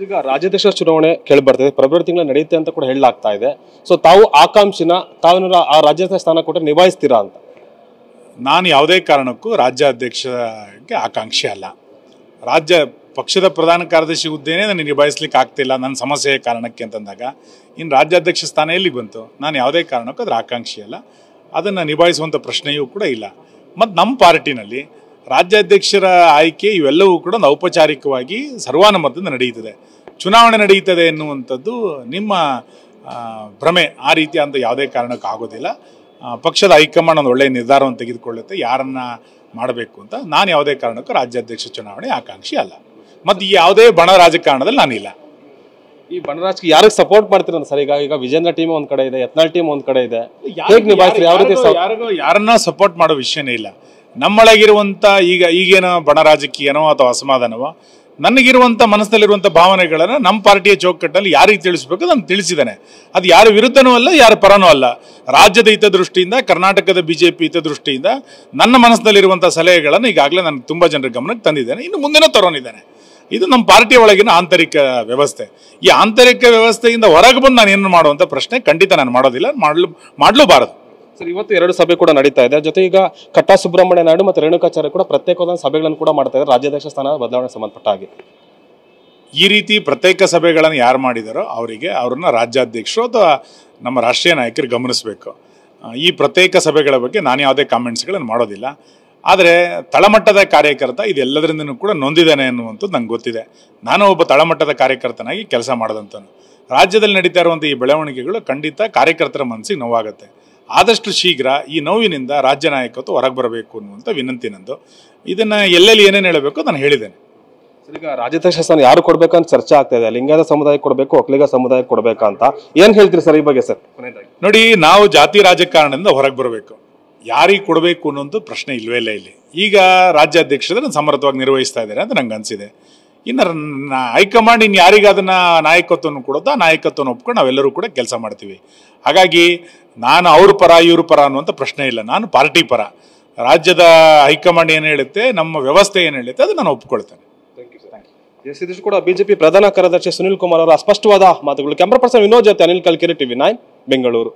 ಈಗ ರಾಜ್ಯಾಧ್ಯಕ್ಷ ಚುನಾವಣೆ ಕೇಳಿ ಬರ್ತಿದೆ, ಫೆಬ್ರವರಿ ತಿಂಗಳು ನಡೆಯುತ್ತೆ ಅಂತ ಕೂಡ ಹೇಳಲಾಗ್ತಾ ಇದೆ. ಸೊ ತಾವು ಆಕಾಂಕ್ಷಿನ ತಾವು ಆ ರಾಜ್ಯಾಧ್ಯಕ್ಷ ಸ್ಥಾನ ಕೊಟ್ಟರೆ ನಿಭಾಯಿಸ್ತೀರಾ ಅಂತ? ನಾನು ಯಾವುದೇ ಕಾರಣಕ್ಕೂ ರಾಜ್ಯಾಧ್ಯಕ್ಷಗೆ ಆಕಾಂಕ್ಷಿ ಅಲ್ಲ. ರಾಜ್ಯ ಪಕ್ಷದ ಪ್ರಧಾನ ಕಾರ್ಯದರ್ಶಿ ಹುದ್ದೆನೇ ನನಗೆ ನಿಭಾಯಿಸ್ಲಿಕ್ಕೆ ಆಗ್ತಿಲ್ಲ ನನ್ನ ಸಮಸ್ಯೆಯ ಕಾರಣಕ್ಕೆ ಅಂತಂದಾಗ ಇನ್ನು ರಾಜ್ಯಾಧ್ಯಕ್ಷ ಸ್ಥಾನ ಎಲ್ಲಿಗೆ ಬಂತು? ನಾನು ಯಾವುದೇ ಕಾರಣಕ್ಕೂ ಅದರ ಆಕಾಂಕ್ಷಿ ಅಲ್ಲ, ಅದನ್ನು ನಿಭಾಯಿಸುವಂಥ ಪ್ರಶ್ನೆಯೂ ಕೂಡ ಇಲ್ಲ. ಮತ್ತು ನಮ್ಮ ಪಾರ್ಟಿನಲ್ಲಿ ರಾಜ್ಯಾಧ್ಯಕ್ಷರ ಆಯ್ಕೆ ಇವೆಲ್ಲವೂ ಕೂಡ ಔಪಚಾರಿಕವಾಗಿ ಸರ್ವಾನುಮತದಿಂದ ನಡೆಯುತ್ತದೆ. ಚುನಾವಣೆ ನಡೆಯುತ್ತದೆ ಎನ್ನುವಂಥದ್ದು ನಿಮ್ಮ ಭ್ರಮೆ. ಆ ರೀತಿ ಅಂತ ಯಾವುದೇ ಕಾರಣಕ್ಕೂ ಆಗೋದಿಲ್ಲ. ಪಕ್ಷದ ಹೈಕಮಾಂಡ್ ಒಂದು ಒಳ್ಳೆಯ ನಿರ್ಧಾರವನ್ನು ತೆಗೆದುಕೊಳ್ಳುತ್ತೆ ಯಾರನ್ನ ಮಾಡಬೇಕು ಅಂತ. ನಾನು ಯಾವುದೇ ಕಾರಣಕ್ಕೂ ರಾಜ್ಯಾಧ್ಯಕ್ಷ ಚುನಾವಣೆ ಆಕಾಂಕ್ಷಿ ಅಲ್ಲ. ಮತ್ತು ಯಾವುದೇ ಬಣ ರಾಜಕಾರಣದಲ್ಲಿ ನಾನಿಲ್ಲ. ಈ ಬಣರಾಜಕೀಯ ಯಾರಿಗೆ ಸಪೋರ್ಟ್ ಮಾಡ್ತೀರ ಸರ್? ಈಗ ವಿಜೇಂದ್ರ ಟೀಮ್ ಒಂದ್ ಕಡೆ ಇದೆ, ಯತ್ನಾಳ್ ಟೀಮ್ ಒಂದ್ ಕಡೆ ಇದೆ, ಹೇಗೆ ನಿಭಾಯಿಸ್ತೀರಿ? ಯಾವ ರೀತಿ ಯಾರನ್ನ ಸಪೋರ್ಟ್ ಮಾಡೋ ವಿಷಯನೇ ಇಲ್ಲ. ನಮ್ಮೊಳಗಿರುವಂಥ ಈಗೇನೋ ಬಣ ರಾಜಕೀಯನೋ ಅಥವಾ ಅಸಮಾಧಾನವೋ, ನನಗಿರುವಂಥ ಮನಸ್ಸಲ್ಲಿರುವಂಥ ಭಾವನೆಗಳನ್ನು ನಮ್ಮ ಪಾರ್ಟಿಯ ಚೌಕಟ್ಟಲ್ಲಿ ಯಾರಿಗೆ ತಿಳಿಸ್ಬೇಕು ನಾನು ತಿಳಿಸಿದ್ದೇನೆ. ಅದು ಯಾರ ವಿರುದ್ಧನೂ ಅಲ್ಲ, ಯಾರ ಪರನೂ ಅಲ್ಲ. ರಾಜ್ಯದ ಹಿತದೃಷ್ಟಿಯಿಂದ, ಕರ್ನಾಟಕದ BJP ಹಿತದೃಷ್ಟಿಯಿಂದ ನನ್ನ ಮನಸ್ಸಿನಲ್ಲಿರುವಂಥ ಸಲಹೆಗಳನ್ನು ಈಗಾಗಲೇ ನಾನು ತುಂಬ ಜನರ ಗಮನಕ್ಕೆ ತಂದಿದ್ದೇನೆ, ಇನ್ನು ಮುಂದಿನ ತರೋನಿದ್ದೇನೆ. ಇದು ನಮ್ಮ ಪಾರ್ಟಿಯ ಒಳಗಿನ ಆಂತರಿಕ ವ್ಯವಸ್ಥೆ. ಈ ಆಂತರಿಕ ವ್ಯವಸ್ಥೆಯಿಂದ ಹೊರಗೆ ಬಂದು ನಾನು ಏನು ಮಾಡುವಂಥ ಪ್ರಶ್ನೆ ಖಂಡಿತ ನಾನು ಮಾಡೋದಿಲ್ಲ, ಮಾಡಲೂಬಾರದು. ಸರ್, ಇವತ್ತು 2 ಸಭೆ ಕೂಡ ನಡೀತಾ ಇದೆ. ಜೊತೆ ಈಗ ಕಟ್ಟಾ ಸುಬ್ರಹ್ಮಣ್ಯ ನಾಯ್ಡು ಮತ್ತು ರೇಣುಕಾಚಾರ್ಯ ಕೂಡ ಪ್ರತ್ಯೇಕವಾದ ಸಭೆಗಳನ್ನು ಕೂಡ ಮಾಡ್ತಾ ಇದ್ದಾರೆ ರಾಜ್ಯಾಧ್ಯಕ್ಷ ಸ್ಥಾನ ಬದಲಾವಣೆ ಸಂಬಂಧಪಟ್ಟ ಹಾಗೆ. ಈ ರೀತಿ ಪ್ರತ್ಯೇಕ ಸಭೆಗಳನ್ನು ಯಾರು ಮಾಡಿದಾರೋ ಅವ್ರನ್ನ ರಾಜ್ಯಾಧ್ಯಕ್ಷರು ಅಥವಾ ನಮ್ಮ ರಾಷ್ಟ್ರೀಯ ನಾಯಕರು ಗಮನಿಸಬೇಕು. ಈ ಪ್ರತ್ಯೇಕ ಸಭೆಗಳ ಬಗ್ಗೆ ನಾನು ಯಾವುದೇ ಕಾಮೆಂಟ್ಸ್ಗಳನ್ನು ಮಾಡೋದಿಲ್ಲ. ಆದರೆ ತಳಮಟ್ಟದ ಕಾರ್ಯಕರ್ತ ಇದೆಲ್ಲದರಿಂದನೂ ಕೂಡ ನೊಂದಿದ್ದಾನೆ ಅನ್ನುವಂಥದ್ದು ನಂಗೆ ಗೊತ್ತಿದೆ. ನಾನು ಒಬ್ಬ ತಳಮಟ್ಟದ ಕಾರ್ಯಕರ್ತನಾಗಿ ಕೆಲಸ ಮಾಡೋದಂತನು. ರಾಜ್ಯದಲ್ಲಿ ನಡೀತಾ ಇರುವಂಥ ಈ ಬೆಳವಣಿಗೆಗಳು ಖಂಡಿತ ಕಾರ್ಯಕರ್ತರ ಮನಸ್ಸಿಗೆ ನೋವಾಗುತ್ತೆ. ಆದಷ್ಟು ಶೀಘ್ರ ಈ ನೋವಿನಿಂದ ರಾಜ್ಯ ನಾಯಕತ್ವ ಹೊರಗೆ ಬರಬೇಕು ಅನ್ನುವಂಥ ವಿನಂತಿ ನಂದು. ಇದನ್ನು ಎಲ್ಲೆಲ್ಲಿ ಏನೇನು ಹೇಳಬೇಕು ನಾನು ಹೇಳಿದ್ದೇನೆ. ಈಗ ರಾಜ್ಯಾಧ್ಯಕ್ಷ ಸ್ಥಾನ ಯಾರು ಕೊಡ್ಬೇಕಂತ ಚರ್ಚೆ ಆಗ್ತಾ ಇದೆ. ಲಿಂಗಾಯತ ಸಮುದಾಯಕ್ಕೆ ಕೊಡಬೇಕು, ಒಕ್ಕಲಿಗ ಸಮುದಾಯಕ್ಕೆ ಕೊಡಬೇಕಂತ ಏನ್ ಹೇಳ್ತೀರಿ ಸರ್ ಈ ಬಗ್ಗೆ? ಸರ್, ನೋಡಿ, ನಾವು ಜಾತಿ ರಾಜಕಾರಣದಿಂದ ಹೊರಗೆ ಬರಬೇಕು. ಯಾರಿಗೆ ಕೊಡಬೇಕು ಅನ್ನೋದು ಪ್ರಶ್ನೆ ಇಲ್ವೇ ಇಲ್ಲ ಇಲ್ಲಿ. ಈಗ ರಾಜ್ಯಾಧ್ಯಕ್ಷರನ್ನು ಸಮರ್ಥವಾಗಿ ನಿರ್ವಹಿಸ್ತಾ ಇದ್ದಾರೆ ಅಂತ ನಂಗೆ ಅನಿಸಿದೆ. ಇನ್ನು ಹೈಕಮಾಂಡ್ ಇನ್ನು ಯಾರಿಗೆ ಅದನ್ನು ನಾಯಕತ್ವವನ್ನು ಕೊಡೋದು ಆ ನಾಯಕತ್ವವನ್ನು ಒಪ್ಕೊಂಡು ನಾವೆಲ್ಲರೂ ಕೂಡ ಕೆಲಸ ಮಾಡ್ತೀವಿ. ಹಾಗಾಗಿ ನಾನು ಅವ್ರ ಪರ ಇವ್ರ ಪರ ಅನ್ನುವಂಥ ಪ್ರಶ್ನೆ ಇಲ್ಲ. ನಾನು ಪಾರ್ಟಿ ಪರ. ರಾಜ್ಯದ ಹೈಕಮಾಂಡ್ ಏನು ಹೇಳುತ್ತೆ, ನಮ್ಮ ವ್ಯವಸ್ಥೆ ಏನು ಹೇಳುತ್ತೆ, ಅದು ನಾನು ಒಪ್ಕೊಳ್ತೇನೆ. ಇದಿಷ್ಟು ಕೂಡ ಬಿಜೆಪಿ ಪ್ರಧಾನ ಕಾರ್ಯದರ್ಶಿ ಸುನಿಲ್ ಕುಮಾರ್ ಅವರ ಸ್ಪಷ್ಟವಾದ ಮಾತುಗಳು. ಕ್ಯಾಮರಾ ಪರ್ಸನ್ ವಿನೋದ್ ಜೊತೆ ಅನಿಲ್ ಕಲ್ಕೆರೆ, TV9 ಬೆಂಗಳೂರು.